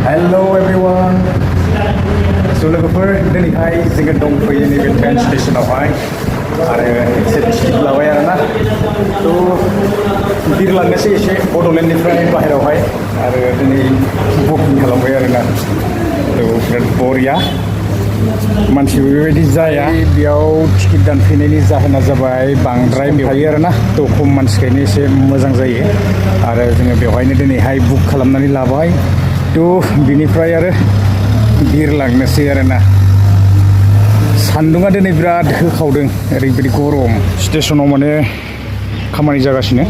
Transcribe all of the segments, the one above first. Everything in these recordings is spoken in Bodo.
Hello everyone. So लोगोफोर दिनैहाय जोङो दंफैयो नैबे ट्रेन स्टेशनावहाय आरो एसे टिकेट लाबाय आरोना थ' बिरलांनोसै एसे बड'लेण्डनिफ्राय बाहेरायावहाय आरो दिनै बुकिं खालामबाय आरोना थ' बिराद बरिया मानसिबो बेबायदि जाया बेयाव टिकेट दानफैनायनि जाहोना जाबाय बांद्राय थायो आरोना थ' खम मानसिखायनो एसे मोजां जायो आरो जोङो बेवहायनो दिनैहाय बुक खालामनानै लाबाय थ' बिनिफ्राय आरो बिरलांनोसै आरोना सान्दुङा दिनै बिराद होखावदों ओरैबायदि गरम स्टेशनाव माने खामानि जागासिनो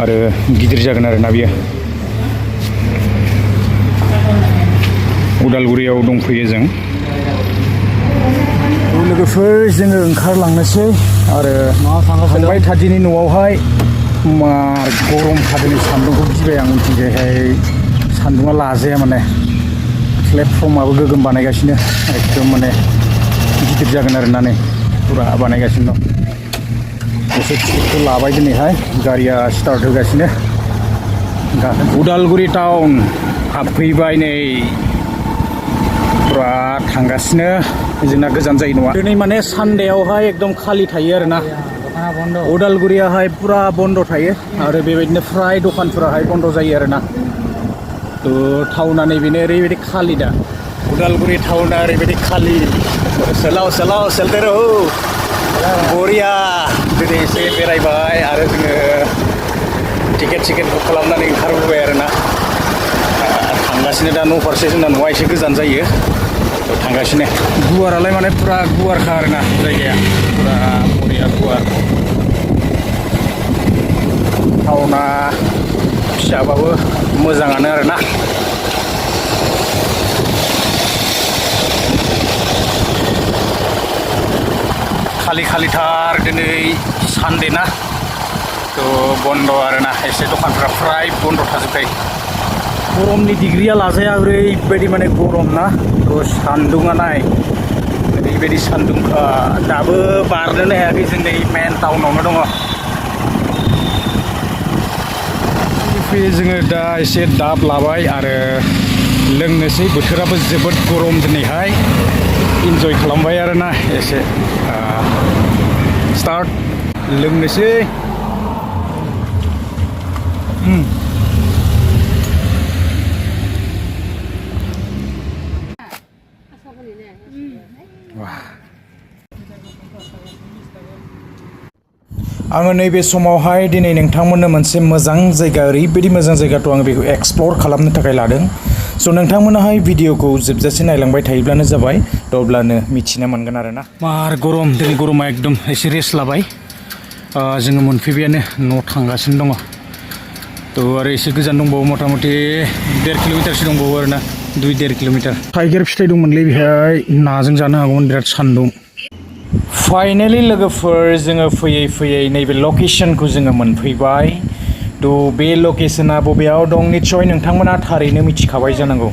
आरो गिदिर जागोन आरोना बियो उदालगुरियाव दंफैयो जों लोगोफोर जोङो ओंखारलांनोसै आरो थांबाय थादिनि न'आवहाय मार गरम थादिनि सान्दुंखौ गिबाय आं उनथिंजायहाय सान्दुङा लाजाया माने प्लेटफर्माबो गोगोम बानायगासिनो एकदम माने गिदिर जागोन आरोना नै फुरा बानायगासिनो दं एसे टिकेटखौ लाबाय दिनैहाय गारिया स्टार्ट होगासिनो उदालगुरि टाउन हाबफैबाय नै फुरा थांगासिनो जोंना गोजान जायो नङा दिनै माने सानडेआवहाय एकदम खालि थायो आरोना उदालगुरियाहाय फुरा बन्द थायो आरो बेबायदिनो फ्राय दखानफोराहाय बन्द जायो आरोना थ' टाउना नैबेनो ओरैबायदि खालि दा उदालगुरि टाउना ओरैबायदि खालि सोलाव सेलतेर' बरिया दिनै एसे बेरायबाय आरो जोङो टिकेट बुक खालामनानै ओंखारबोबाय आरोना थांगासिनो दा न' फारसे जोंना न'आ एसे गोजान जायो थांगासिनो गुवारालाय माने फुरा गुवारखा आरोना जायगाया फुरा बरिया गुवार टाउना फिसाबाबो मोजाङानो आरोना खालिथार दिनै सानडे ना थ' बन्द आरोना एसे दखानफ्रा फ्राय बन्द थाजोबखायो गरमनि डिग्रिया लाजाया ओरैबायदि माने गरम ना थ' सान्दुङा नाय ओरैबायदि सान्दुंखा दाबो बारनोनो हायाखै जों नै मेन टाउनावनो दङ जोङो दा एसे दाब लाबाय आरो लोंनोसै बोथोराबो जोबोद गरम दिनैहाय इन्जय खालामबाय आरोना एसे स्टार्ट लोंनोसै आङो नैबे समावहाय दिनै नोंथांमोननो मोनसे मोजां जायगा ओरैबायदि मोजां जायगाथ' आङो बेखौ एक्सप्लर खालामनो थाखाय लादों स' नोंथांमोनाहाय भिडिअखौ जोबजासे नायलांबाय थायोब्लानो जाबाय थ' अब्लानो मिथिनो मोनगोन आरोना मार गरम दिनै गरमा एकदम एसे रेस्ट लाबाय जोङो मोनफैबायानो न' थांगासिनो दङ थ' आरो एसे गोजान दंबावो मथा मथि 1.5 किल'मिटारसो दंबावो आरोना 2-1.5 किल'मिटार थाइगिर फिथाइ दंमोनलै बेहाय नाजों जानो हागौमोन बिराद सान्दुं फाइनेलि लोगोफोर जोङो फैयै नैबे लकेसनखौ जोङो मोनफैबाय थ' बे लकेसना बबेयाव दं निस्सय नोंथांमोना थारैनो मिथिखाबाय जानांगौ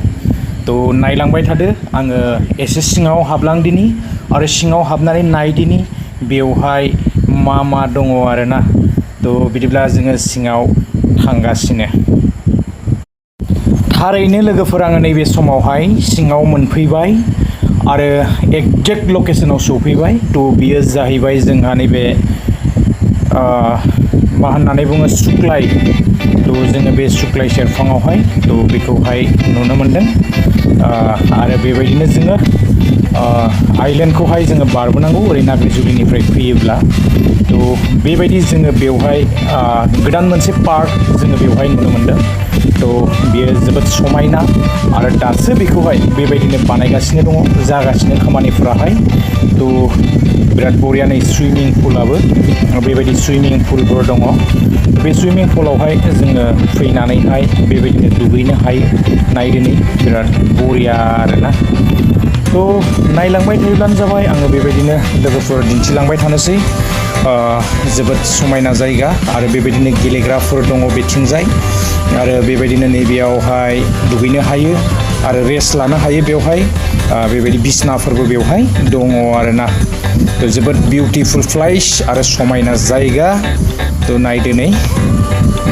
थ' नायलांबाय थादो आङो एसे सिङाव हाबलांदिनि आरो सिङाव हाबनानै नायदिनि बेवहाय मा दङ आरोना थ' बिदिब्ला जोङो सिङाव थांगासिनो थारैनो लोगोफोर आङो नैबे समावहाय सिङाव मोनफैबाय आरो एक्जेक्ट लकेसनाव सफैबाय थ' बियो जाहैबाय जोंहा नैबे मा होननानै बुङो सुक्लाय थ' जोङो बे सुक्लाय सेरफाङावहाय थ' बेखौहाय नुनो मोनदों आरो बेबायदिनो जोङो आइलेण्डखौहाय जोङो बारबोनांगौ ओरै नाग्रिजुलिनिफ्राय फैयोब्ला थ' बेबायदि जोङो बेवहाय गोदान मोनसे पार्क जोङो बेवहाय नुनो मोनदों थ' बियो जोबोद समायना आरो दासो बेखौहाय बेबायदिनो बानायगासिनो दङ जागासिनो खामानिफोराहाय थ' बिराद बरिया नै सुइमिं पुलाबो बेबायदि सुइमिं पुलफोर दङ बे सुइमिं पुलावहाय जोङो फैनानैहाय बेबायदिनो दुगैनो हायो नायदिनै बिराद बरिया आरोना थ' नायलांबाय थायोब्लानो जाबाय आङो बेबायदिनो लोगोफोर दिन्थिलांबाय थानोसै जोबोद समायना जायगा आरो बेबायदिनो गेलेग्राफोर दङ बेथिंजाय आरो बेबायदिनो नैबेयावहाय दुगैनो हायो आरो रेस्ट लानो हायो बेवहाय बेबायदि बिसनाफोरबो बेवहाय दङ आरोना थ' जोबोद बिउटिफुल प्लेस आरो समायना जायगा थ' नायदो नै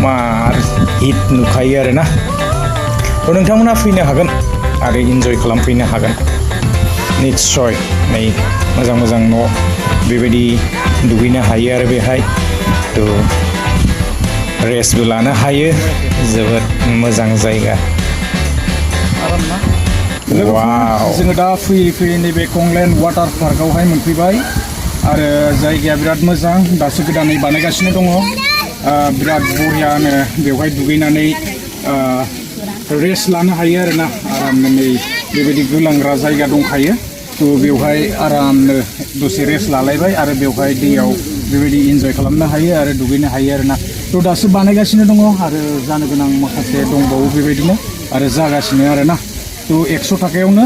मार हिट नुखायो आरोना थ' नोंथांमोना फैनो हागोन आरो इन्जय खालामफैनो हागोन निस्सय नै मोजां मोजां न' बेबायदि दुगैनो हायो आरो बेहाय थ' रेस्टबो लानो हायो जोबोद मोजां जायगा वाव जोङो दा फैयै फैयै नैबे कंग्लेन्ड वाटार पार्कआवहाय मोनफैबाय आरो जायगाया बिराद मोजां दासो गोदानै बानायगासिनो दङ बिराद बरियानो बेवहाय दुगैनानै रेस्ट लानो हायो आरोना आरामनो नै बेबायदि गोलांग्रा जायगा दंखायो थ' बेवहाय आरामनो दसे रेस्ट लालायबाय आरो बेवहाय दैयाव बेबायदि इन्जय खालामनो हायो आरो दुगैनो हायो आरोना थ' दासो बानायगासिनो दङ आरो जानो गोनां माखासे दंबावो बेबायदिनो आरो जागासिनो आरोना थ' 100 थाखायावनो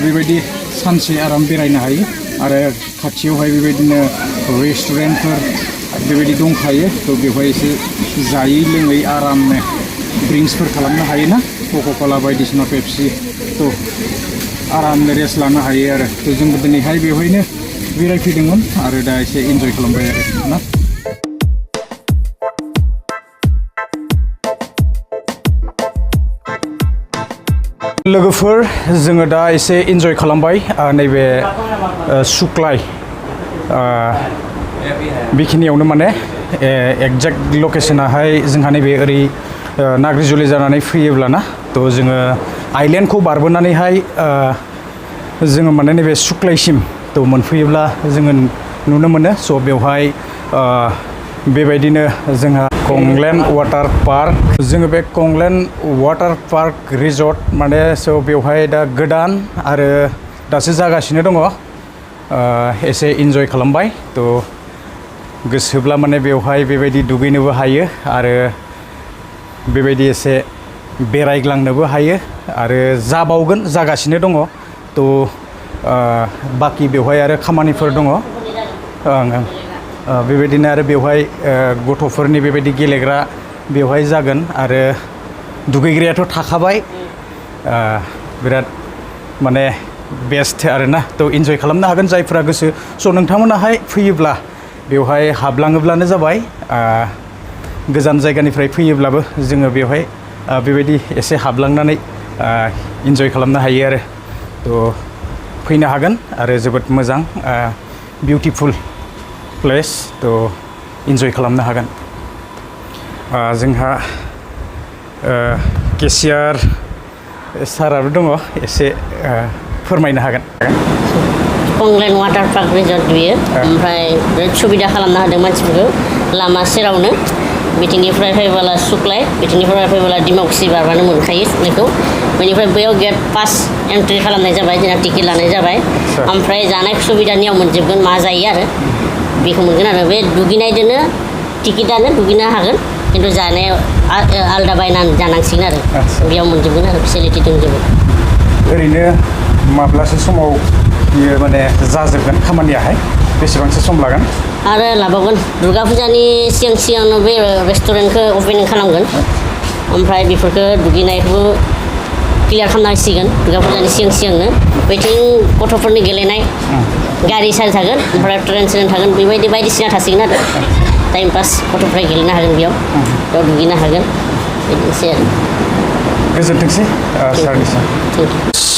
बेबायदि सानसे आराम बेरायनो हायो आरो खाथियावहाय बेबायदिनो रेस्टुरेन्टफोर बेबायदि दंखायो थ' बेवहाय एसे जायै लोङै आरामनो ड्रिंक्सफोर खालामनो हायोना कका-कला बायदिसिना पेप्सि थ' आरामनो रेस्ट लानो हायो आरो थ' जोंबो दिनैहाय बेवहायनो बेरायफैदोंमोन आरो दा एसे इन्जय खालामबाय आरो ना लोगोफोर जोङो दा एसे इन्जय खालामबाय नैबे सुक्लाय बेखिनियावनो माने एक्जेक्ट लकेसनाहाय जोंहा नैबे ओरै नाग्रिजुलि जानानै फैयोब्लाना थ' जोङो आइलेण्डखौ बारबोनानैहाय जोङो माने नैबे सुक्लायसिम थ' मोनफैयोब्ला जोङो नुनो मोनो स' बेवहाय बेबायदिनो जोंहा कंग्लेन्ड वाटार पार्क जोङो बे कंग्लेन्ड वाटार पार्क रिजर्ट माने स' बेवहाय दा गोदान आरो दासो जागासिनो दङ एसे इन्जय खालामबाय थ' गोसोब्ला माने बेवहाय बेबायदि दुगैनोबो हायो आरो बेबायदि एसे बेरायग्लांनोबो हायो आरो जाबावगोन जागासिनो दङ थ' बाखि बेवहाय आरो खामानिफोर दङ बेबायदिनो आरो बेवहाय गथ'फोरनि बेबायदि गेलेग्रा बेवहाय जागोन आरो दुगैग्रायाथ' थाखाबाय बिराद माने बेस्ट आरोना थ' इन्जय खालामनो हागोन जायफ्रा गोसो स' नोंथांमोनाहाय फैयोब्ला बेवहाय हाबलाङोब्लानो जाबाय गोजान जायगानिफ्राय फैयोब्लाबो जोङो बेवहाय बेबायदि एसे हाबलांनानै इन्जय खालामनो हायो आरो थ' फैनो हागोन आरो जोबोद मोजां बिउटिफुल प्लेस थ' इन्जय खालामनो हागोन जोंहा केसियार साराबो दङ एसे फोरमायनो हागोन कंग्लेन्ड वाटार पार्क रिजर्ट बियो ओमफ्राय बिराद सुबिदा खालामना होदों मानसिफोरखौ लामा सेरावनो बिथिंनिफ्राय फैबोला सुक्लाय बिथिंनिफ्राय फैबोला डिमाकुसि बारबानो मोनखायो सुक्लायखौ बेनिफ्राय बैयाव गेट पास एन्ट्रि खालामनाय जाबाय जोंना टिकेट लानाय जाबाय ओमफ्राय जानाय सुबिदानियाव मोनजोबगोन मा जायो आरो बेखौ मोनगोन आरो बे दुगैनायजोंनो टिकेटानो दुगैनो हागोन खिन्थु जानायाव आलादा बायनानै जानांसिगोन आरो बेयाव मोनजोबगोन आरो फेसिलिटि दंजोबो ओरैनो माब्लासो समाव बियो माने जाजोबगोन खामानियाहाय बेसेबांसो सम लागोन आरो लाबावगोन दुर्गा फुजानि सिगांनो बे रेस्टुरेन्टखौ अपेनिं खालामगोन ओमफ्राय बेफोरखौ दुगैनायखौबो क्लियार खालामना होसिगोन दुर्गा फुजानि सिगांनो बैथिं गथ'फोरनि गेलेनाय गारि सारि थागोन ओमफ्राय ट्रेन थागोन बेबायदि बायदिसिना थासिगोन आरो टाइम पास गथ'फ्रा गेलेनो हागोन बेयाव दुगैनो हागोन बिदिनोसै आरो गोजोनथोंसै सारनिसिम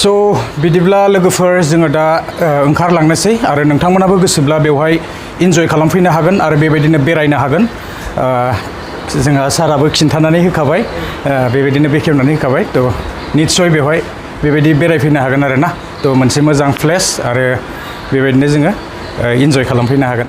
स' बिदिब्ला लोगोफोर जोङो दा ओंखारलांनोसै आरो नोंथांमोनाबो गोसोब्ला बेवहाय इन्जय खालामफैनो हागोन आरो बेबायदिनो बेरायनो हागोन जोंहा साराबो खिन्थानानै होखाबाय बेबायदिनो बेखेवनानै होखाबाय थ' निस्सय बेवहाय बेबायदि बेरायफैनो हागोन आरो ना थ' मोनसे मोजां प्लेस आरो बेबायदिनो जोङो इन्जय खालामफैनो हागोन